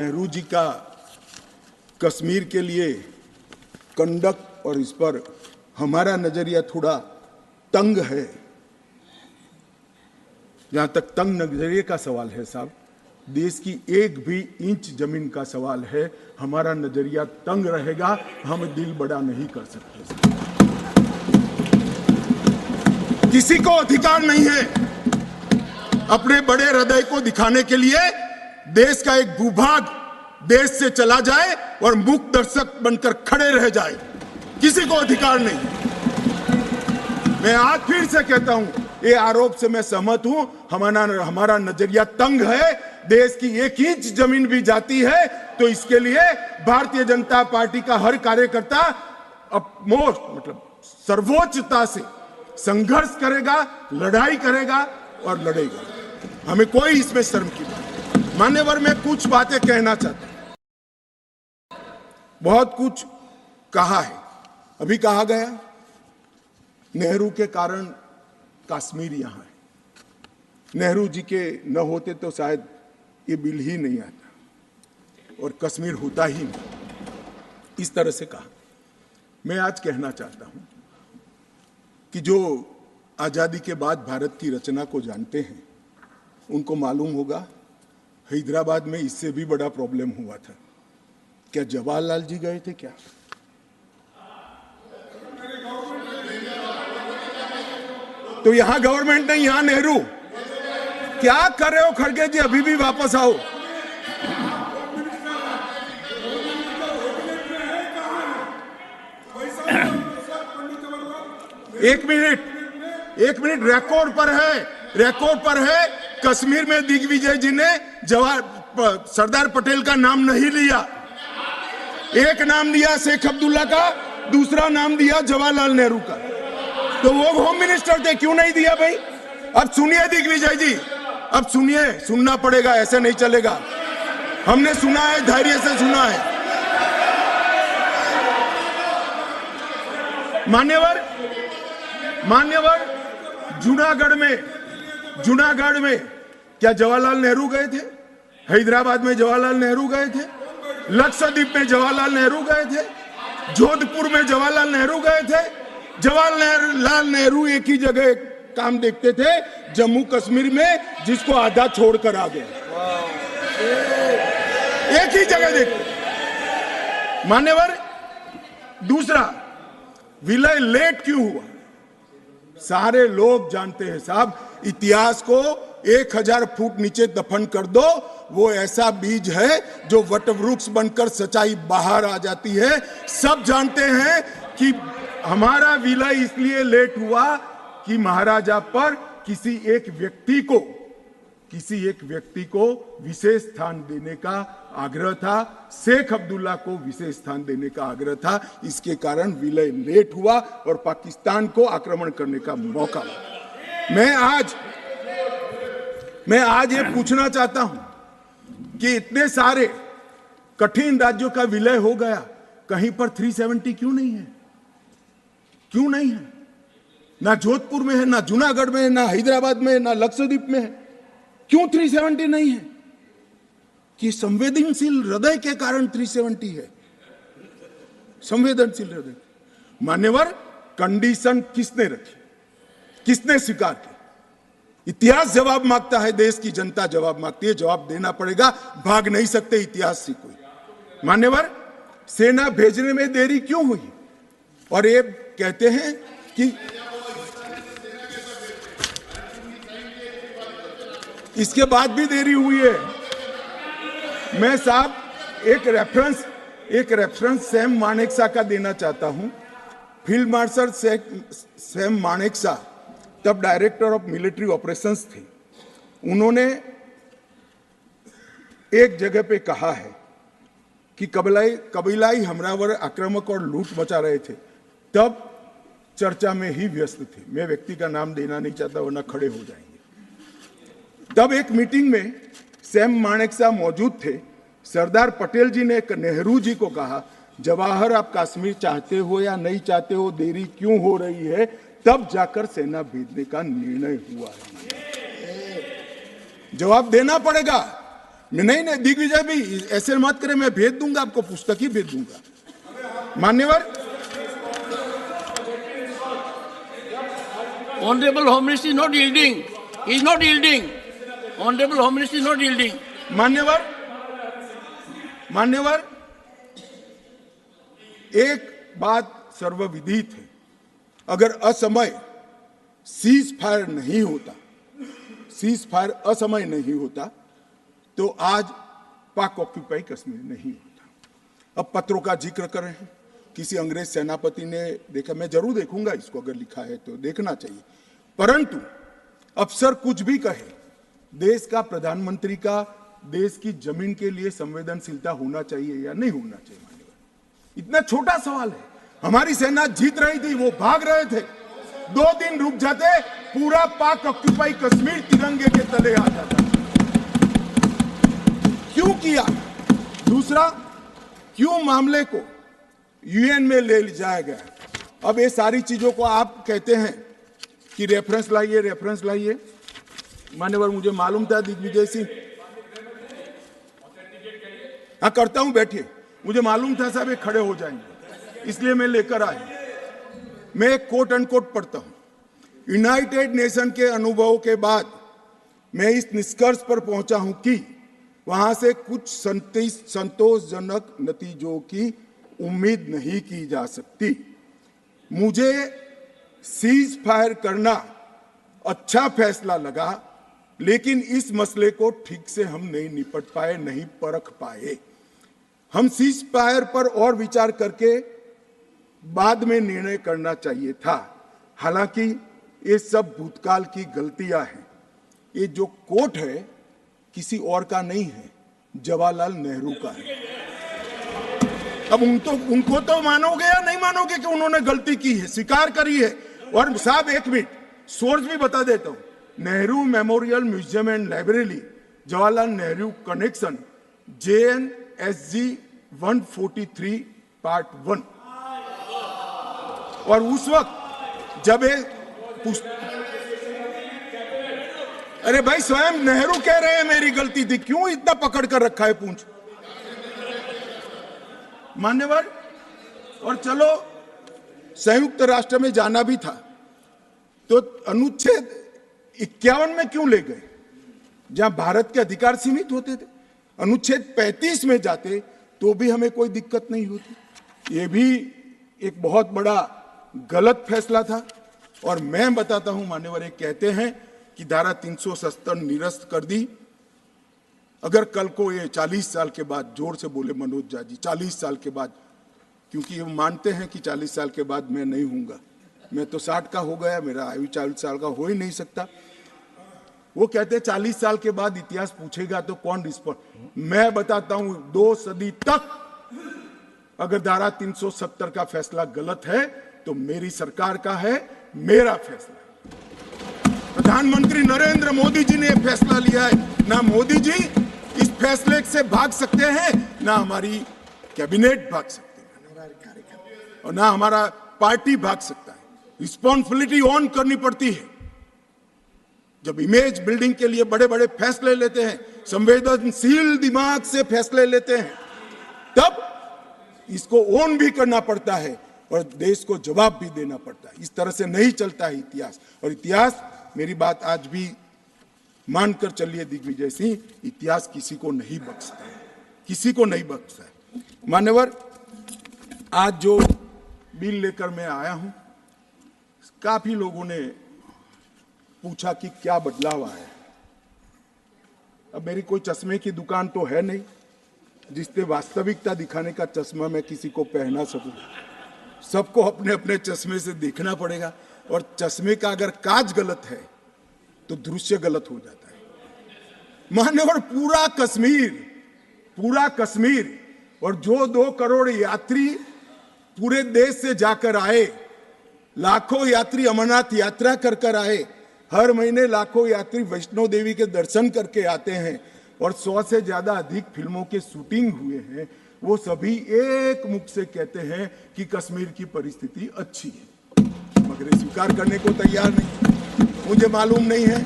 नेहरू जी का कश्मीर के लिए कंडक्ट और इस पर हमारा नजरिया थोड़ा तंग है। जहां तक तंग नजरिए का सवाल है साहब, देश की एक भी इंच जमीन का सवाल है, हमारा नजरिया तंग रहेगा, हम दिल बड़ा नहीं कर सकते। किसी को अधिकार नहीं है अपने बड़े हृदय को दिखाने के लिए देश का एक भूभाग देश से चला जाए और मूक दर्शक बनकर खड़े रह जाए, किसी को अधिकार नहीं। मैं आज फिर से कहता हूं, ये आरोप से मैं सहमत हूं, हमारा नजरिया तंग है। देश की एक इंच जमीन भी जाती है तो इसके लिए भारतीय जनता पार्टी का हर कार्यकर्ता सर्वोच्चता से संघर्ष करेगा, लड़ाई करेगा और लड़ेगा। हमें कोई इसमें शर्म की बात नहीं। मान्यवर, मैं कुछ बातें कहना चाहता हूं। बहुत कुछ कहा है, अभी कहा गया नेहरू के कारण कश्मीर यहां है। नेहरू जी के न होते तो शायद ये बिल ही नहीं आता और कश्मीर होता ही नहीं। इस तरह से कहा। मैं आज कहना चाहता हूं कि जो आजादी के बाद भारत की रचना को जानते हैं उनको मालूम होगा हैदराबाद में इससे भी बड़ा प्रॉब्लम हुआ था। क्या जवाहरलाल जी गए थे क्या? तो यहां गवर्नमेंट नहीं, यहां नेहरू। क्या कर रहे हो खड़गे जी? अभी भी वापस आओ। एक मिनट रिकॉर्ड पर है। कश्मीर में दिग्विजय जी ने सरदार पटेल का नाम नहीं लिया। एक नाम दिया शेख अब्दुल्ला का, दूसरा नाम दिया जवाहरलाल नेहरू का। तो वो होम मिनिस्टर थे, क्यों नहीं दिया भाई? अब सुनिए दिग्विजय जी, अब सुनिए, सुनना पड़ेगा, ऐसे नहीं चलेगा। हमने सुना है, धैर्य से सुना है। मान्यवर, जूनागढ़ में क्या जवाहरलाल नेहरू गए थे? हैदराबाद में जवाहरलाल नेहरू गए थे? लक्षद्वीप में जवाहरलाल नेहरू गए थे? जोधपुर में जवाहरलाल नेहरू गए थे? जवाहरलाल नेहरू एक ही जगह काम देखते थे, जम्मू कश्मीर में, जिसको आधा छोड़कर आ गए। एक ही जगह देखते। मान्यवर, दूसरा, विलय लेट क्यों हुआ? सारे लोग जानते हैं साहब, इतिहास को 1000 फुट नीचे दफन कर दो, वो ऐसा बीज है जो वटवृक्ष बनकर सच्चाई बाहर आ जाती है। सब जानते हैं कि हमारा विलय इसलिए लेट हुआ कि महाराजा पर किसी एक व्यक्ति को विशेष स्थान देने का आग्रह था, शेख अब्दुल्ला को विशेष स्थान देने का आग्रह था। इसके कारण विलय लेट हुआ और पाकिस्तान को आक्रमण करने का मौका मिला। मैं आज ये पूछना चाहता हूं कि इतने सारे कठिन राज्यों का विलय हो गया, कहीं पर 370 क्यों नहीं है? क्यों नहीं है? ना जोधपुर में है, ना जूनागढ़ में है, ना हैदराबाद में है, ना लक्षद्वीप में है। क्यों 370 नहीं है? कि संवेदनशील हृदय के कारण 370 है। संवेदनशील हृदय। मान्यवर, कंडीशन किसने रखी, किसने स्वीकार की? इतिहास जवाब मांगता है, देश की जनता जवाब मांगती है, जवाब देना पड़ेगा, भाग नहीं सकते इतिहास से कोई। मान्यवर, सेना भेजने में देरी क्यों हुई? और ये कहते हैं कि इसके बाद भी देरी हुई है। मैं साहब एक रेफरेंस सैम मानेकशॉ का देना चाहता हूं। फील्ड मार्शल सैम मानेकशॉ तब डायरेक्टर ऑफ मिलिट्री ऑपरेशंस थे। उन्होंने एक जगह पे कहा है कि कबीलाई हमलावर आक्रामक और लूट मचा रहे थे, तब चर्चा में ही व्यस्त थे। मैं व्यक्ति का नाम देना नहीं चाहता वरना खड़े हो जाएंगे। तब एक मीटिंग में सैम मानेकशॉ मौजूद थे। सरदार पटेल जी ने नेहरू जी को कहा, जवाहर, आप कश्मीर चाहते हो या नहीं चाहते हो, देरी क्यों हो रही है? तब जाकर सेना भेजने का निर्णय हुआ है। जवाब देना पड़ेगा। नहीं नहीं दिग्विजय भी ऐसे मत करें, मैं भेज दूंगा आपको, पुस्तक ही भेज दूंगा। मान्यवर, Honorable Home Minister is not yielding. He is not yielding. Honorable Home Minister is not yielding. मान्यवर, मान्यवर, एक बात सर्वविदित है, अगर असमय सीज फायर नहीं होता, सीज फायर असमय नहीं होता तो आज पाक ऑक्यूपाई कश्मीर नहीं होता। अब पत्रों का जिक्र कर रहे हैं, किसी अंग्रेज सेनापति ने देखा, मैं जरूर देखूंगा इसको, अगर लिखा है तो देखना चाहिए, परंतु अफसर कुछ भी कहे, देश का प्रधानमंत्री का देश की जमीन के लिए संवेदनशीलता होना चाहिए या नहीं होना चाहिए? मान्यवर, इतना छोटा सवाल है। हमारी सेना जीत रही थी, वो भाग रहे थे, 2 दिन रुक जाते, पूरा पाक ऑक्यूपाई कश्मीर तिरंगे के तले आ जाता। क्यों किया? दूसरा, क्यों मामले को यूएन में ले जाया गया? अब ये सारी चीजों को आप कहते हैं कि रेफरेंस लाइए, रेफरेंस लाइए। मान्यवर, मुझे मालूम था दिग्विजय सिंह, हाँ करता हूं, बैठिए, मुझे मालूम था साहब ये खड़े हो जाएंगे, इसलिए मैं लेकर आया। मैं एक कोट अनकोट पढ़ता हूं। यूनाइटेड नेशन के अनुभवों के बाद मैं इस निष्कर्ष पर पहुंचा हूं कि वहां से कुछ संतोषजनक नतीजों की उम्मीद नहीं की जा सकती। मुझे सीज फायर करना अच्छा फैसला लगा, लेकिन इस मसले को ठीक से हम नहीं निपट पाए, नहीं परख पाए। हम सीज फायर पर और विचार करके बाद में निर्णय करना चाहिए था। हालांकि ये सब भूतकाल की गलतियां हैं। ये जो कोट है किसी और का नहीं है, जवाहरलाल नेहरू का है। अब उनको तो मानोगे या नहीं मानोगे कि उन्होंने गलती की है, स्वीकार करी है। और साहब एक मिनट, सोर्स भी बता देता हूं, Nehru memorial museum and library, Jawaharlal Nehru connection, JNSG 143 part 1। और उस वक्त जब अरे भाई, स्वयं नेहरू कह रहे हैं मेरी गलती थी, क्यों इतना पकड़ कर रखा है पूंछ? मान्यवर, और चलो संयुक्त राष्ट्र में जाना भी था तो अनुच्छेद 51 में क्यों ले गए, जहां भारत के अधिकार सीमित होते थे? अनुच्छेद 35 में जाते तो भी हमें कोई दिक्कत नहीं होती। ये भी एक बहुत बड़ा गलत फैसला था। और मैं बताता हूं मान्यवर, एक कहते हैं कि धारा 370 निरस्त कर दी। अगर कल को ये 40 साल के बाद, जोर से बोले मनोज झा जी, 40 साल के बाद, क्योंकि ये मानते हैं कि 40 साल के बाद मैं नहीं हूंगा, मैं तो 60 का हो गया, मेरा आयु 40 साल का हो ही नहीं सकता। वो कहते हैं 40 साल के बाद इतिहास पूछेगा तो कौन रिस्पॉन्ड? मैं बताता हूं, 2 सदी तक अगर धारा 370 का फैसला गलत है तो मेरी सरकार का है, मेरा फैसला। प्रधानमंत्री नरेंद्र मोदी जी ने यह फैसला लिया है। ना मोदी जी इस फैसले से भाग सकते हैं, ना हमारी कैबिनेट भाग सकते हैं, और ना हमारा पार्टी भाग सकता है। रिस्पॉन्सिबिलिटी ऑन करनी पड़ती है। जब इमेज बिल्डिंग के लिए बड़े बड़े फैसले लेते हैं, संवेदनशील दिमाग से फैसले लेते हैं, तब इसको ऑन भी करना पड़ता है और देश को जवाब भी देना पड़ता है। इस तरह से नहीं चलता है इतिहास। और इतिहास, मेरी बात आज भी मानकर चलिए दिग्विजय सिंह, इतिहास किसी को नहीं बख्शता है, किसी को नहीं बख्शता है। मान्यवर, आज जो बिल लेकर मैं आया हूं, काफी लोगों ने पूछा कि क्या बदलाव आया है। अब मेरी कोई चश्मे की दुकान तो है नहीं जिससे वास्तविकता दिखाने का चश्मा मैं किसी को पहना सकूं। सबको अपने अपने चश्मे से देखना पड़ेगा, और चश्मे का अगर कांच गलत है तो दृश्य गलत हो जाता है। मान्यवर, पूरा कश्मीर और जो 2 करोड़ यात्री पूरे देश से जाकर आए, लाखों यात्री अमरनाथ यात्रा कर आए, हर महीने लाखों यात्री वैष्णो देवी के दर्शन करके आते हैं, और 100 से ज्यादा अधिक फिल्मों के शूटिंग हुए हैं, वो सभी एक मुख से कहते हैं कि कश्मीर की परिस्थिति अच्छी है, मगर स्वीकार करने को तैयार नहीं। मुझे मालूम नहीं है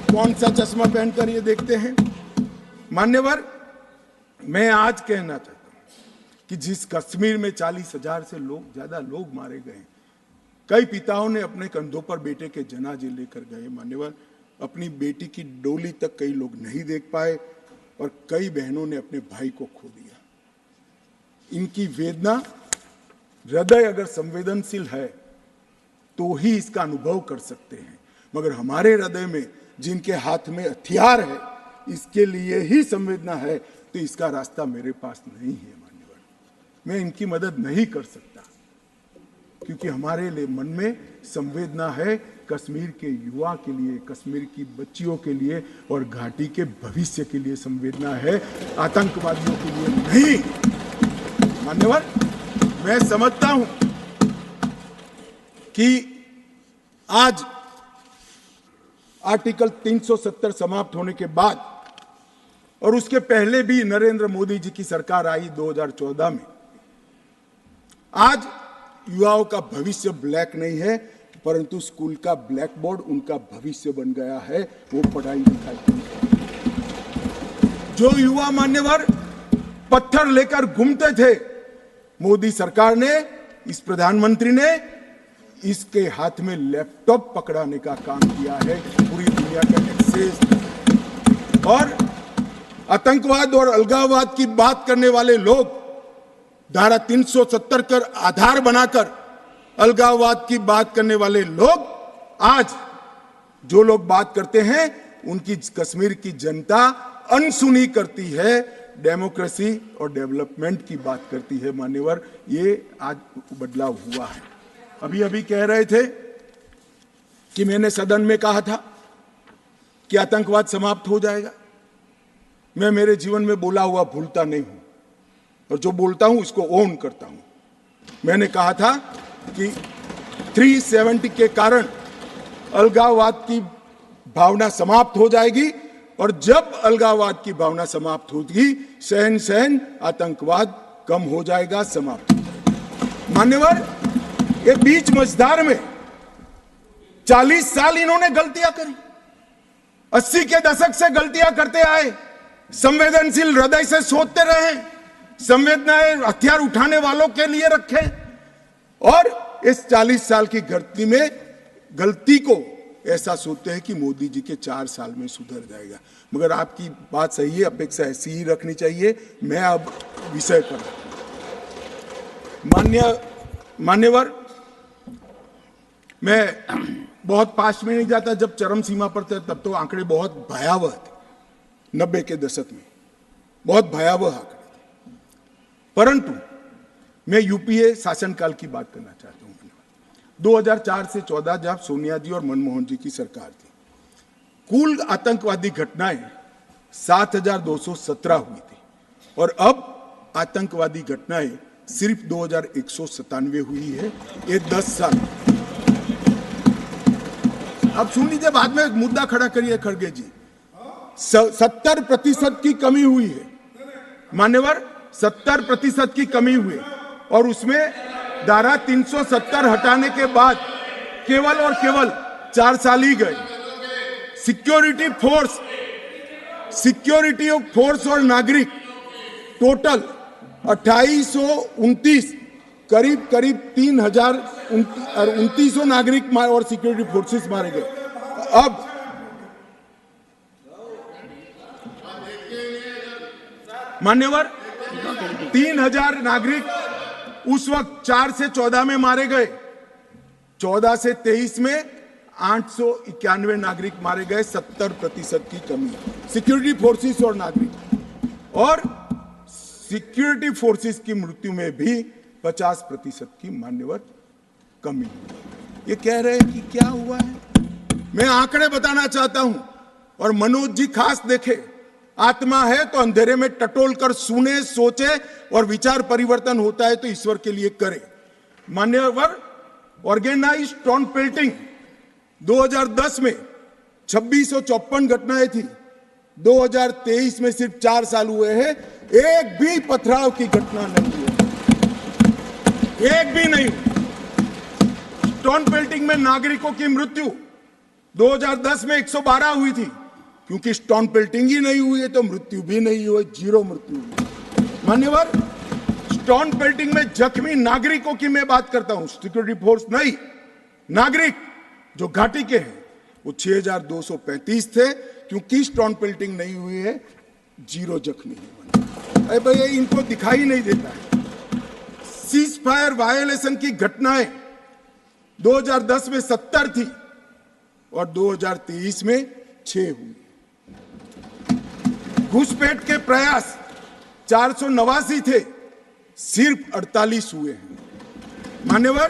कौन सा चश्मा पहनकर ये देखते हैं। मान्यवर, मैं आज कहना चाहता हूं कि जिस कश्मीर में 40,000 से ज्यादा लोग मारे गए, कई पिताओं ने अपने कंधों पर बेटे के जनाजे लेकर गए। मान्यवर, अपनी बेटी की डोली तक कई लोग नहीं देख पाए और कई बहनों ने अपने भाई को खो दिया। इनकी वेदना, हृदय अगर संवेदनशील है तो ही इसका अनुभव कर सकते हैं, मगर हमारे हृदय में जिनके हाथ में हथियार है, इसके लिए ही संवेदना है, तो इसका रास्ता मेरे पास नहीं है। मान्यवर, मैं इनकी मदद नहीं कर सकता, क्योंकि हमारे लिए मन में संवेदना है कश्मीर के युवा के लिए, कश्मीर की बच्चियों के लिए और घाटी के भविष्य के लिए संवेदना है, आतंकवादियों के लिए नहीं। मान्यवर, मैं समझता हूं कि आज आर्टिकल 370 समाप्त होने के बाद और उसके पहले भी नरेंद्र मोदी जी की सरकार आई 2014 में, आज युवाओं का भविष्य ब्लैक नहीं है, परंतु स्कूल का ब्लैक बोर्ड उनका भविष्य बन गया है, वो पढ़ाई लिखाई। जो युवा मान्यवर पत्थर लेकर घूमते थे, मोदी सरकार ने, इस प्रधानमंत्री ने इसके हाथ में लैपटॉप पकड़ाने का काम किया है। पूरी दुनिया का एक्सेस और आतंकवाद और अलगाववाद की बात करने वाले लोग धारा 370 कर आधार बनाकर अलगाववाद की बात करने वाले लोग, आज जो लोग बात करते हैं उनकी कश्मीर की जनता अनसुनी करती है, डेमोक्रेसी और डेवलपमेंट की बात करती है। मान्यवर, ये आज बदलाव हुआ है। अभी अभी कह रहे थे कि मैंने सदन में कहा था कि आतंकवाद समाप्त हो जाएगा। मैं मेरे जीवन में बोला हुआ भूलता नहीं हूं और जो बोलता हूं उसको ओन करता हूं। मैंने कहा था कि 370 के कारण अलगाववाद की भावना समाप्त हो जाएगी और जब अलगाववाद की भावना समाप्त होगी, सहन सहन आतंकवाद कम हो जाएगा, समाप्त हो जाएगा। मान्यवर, ये बीच मझधार में 40 साल इन्होंने गलतियां करी, 80 के दशक से गलतियां करते आए, संवेदनशील हृदय से सोचते रहे, संवेदनाएं हथियार उठाने वालों के लिए रखे और इस 40 साल की गलती को ऐसा सोचते हैं कि मोदी जी के 4 साल में सुधर जाएगा। मगर आपकी बात सही है, अपेक्षा ऐसी ही रखनी चाहिए। मैं अब विषय पर मान्यवर, मैं बहुत पास में नहीं जाता। जब चरम सीमा पर थे तब तो आंकड़े बहुत भयावह थे, 90 के दशक में बहुत भयावह आंकड़े थे, परंतु मैं यूपीए शासनकाल की बात करना चाहता हूं। 2004 से 14 जब सोनिया जी और मनमोहन जी की सरकार थी, कुल आतंकवादी घटनाएं 7,217 हुई थी और अब आतंकवादी घटनाएं सिर्फ 2,197 हुई है। ये 10 साल। अब सुन लीजिए, बाद में मुद्दा खड़ा करिए खड़गे जी। 70% की कमी हुई है मान्यवर, 70% की कमी हुई और उसमें धारा 370 हटाने के बाद केवल और केवल 4 साल ही गए। सिक्योरिटी फोर्स और नागरिक टोटल 2829, करीब 3,2900 नागरिक और सिक्योरिटी फोर्सेस मारे गए। अब मान्यवर 3,000 नागरिक उस वक्त 4 से 14 में मारे गए, 14 से 23 में 891 नागरिक मारे गए। 70% की कमी सिक्योरिटी फोर्सेस और नागरिक, और सिक्योरिटी फोर्सेस की मृत्यु में भी 50% की मान्यवर कमी। ये कह रहे हैं कि क्या हुआ है, मैं आंकड़े बताना चाहता हूं और मनोज जी खास देखे। आत्मा है तो अंधेरे में टटोल कर सुने, सोचे और विचार परिवर्तन होता है तो ईश्वर के लिए करे। मान्यवर, ऑर्गेनाइज्ड टाउन पेल्टिंग 2010 में 2654 घटनाएं थी, 2023 में सिर्फ 4 साल हुए हैं, एक भी पथराव की घटना नहीं हुई, एक भी नहीं। टाउन पेल्टिंग में नागरिकों की मृत्यु 2010 में 112 हुई थी, क्योंकि स्टोन पेल्टिंग ही नहीं हुई है तो मृत्यु भी नहीं हुई, 0 मृत्यु हुई। मान्यवर, स्टोन पेल्टिंग में जख्मी नागरिकों की मैं बात करता हूं, सिक्योरिटी फोर्स नहीं, नागरिक जो घाटी के हैं वो 6235 थे, क्योंकि स्टोन पेल्टिंग नहीं हुई है 0 जख्मी है। अरे भैया इनको दिखाई नहीं देता है। सीज फायर वायलेशन की घटनाएं 2010 में 70 थी और 2023 में 6 हुई। घुसपैठ के प्रयास 489 थे, सिर्फ 48 हुए हैं। मान्यवर,